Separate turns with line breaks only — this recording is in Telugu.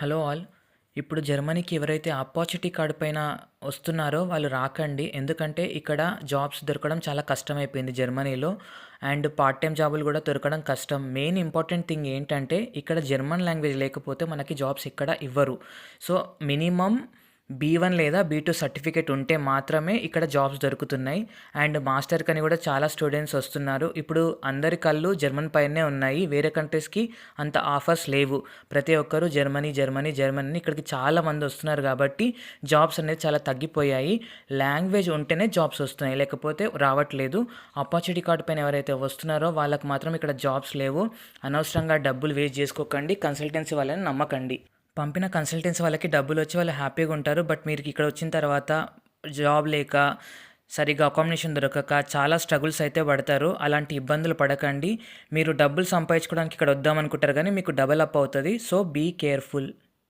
Hello all. ఇప్పుడు జర్మనీకి ఎవరైతే ఆపర్చునిటీ కార్డ్ పైన వస్తున్నారో వాళ్ళు రాకండి. ఎందుకంటే ఇక్కడ జాబ్స్ దొరకడం చాలా కష్టమైపోయింది జర్మనీలో. అండ్ పార్ట్ టైమ్ జాబులు కూడా దొరకడం కష్టం. మెయిన్ ఇంపార్టెంట్ థింగ్ ఏంటంటే ఇక్కడ జర్మన్ లాంగ్వేజ్ లేకపోతే మనకి జాబ్స్ ఇక్కడ ఇవ్వరు. సో మినిమమ్ బీ1 లేదా బీ2 సర్టిఫికేట్ ఉంటే మాత్రమే ఇక్కడ జాబ్స్ దొరుకుతున్నాయి. అండ్ మాస్టర్‌కని కూడా చాలా స్టూడెంట్స్ వస్తున్నారు. ఇప్పుడు అందరి కళ్ళు జర్మన్ పైనే ఉన్నాయి. వేరే కంట్రీస్‌కి అంత ఆఫర్స్ లేవు. ప్రతి ఒక్కరు జర్మనీ, జర్మనీ, జర్మనీ అని ఇక్కడికి చాలా మంది వస్తున్నారు కాబట్టి జాబ్స్ అనేది చాలా తగ్గిపోయాయి. లాంగ్వేజ్ ఉంటేనే జాబ్స్ వస్తున్నాయి. లేకపోతే రావట్లేదు. ఆపర్చునిటీ కార్డ్ పైన ఎవరైతే వస్తున్నారో వాళ్ళకి మాత్రం ఇక్కడ జాబ్స్ లేవు. అనవసరంగా డబ్బులు వేస్ట్ చేసుకోకండి. కన్సల్టెన్సీ వాళ్ళని నమ్మకండి. పంపిన కన్సల్టెన్సీ వాళ్ళకి డబ్బులొచ్చి వాళ్ళు హ్యాపీగా ఉంటారు. బట్ మీరు ఇక్కడ వచ్చిన తర్వాత జాబ్ లేక, సరిగ్గా అకామిడేషన్ దొరకక చాలా స్ట్రగుల్స్ అయితే పడతారు. అలాంటి ఇబ్బందులు పడకండి. మీరు డబ్బులు సంపాదించుకోవడానికి ఇక్కడ వద్దామనుకుంటారు కానీ మీకు డబల్ అప్ అవుతుంది. So be careful.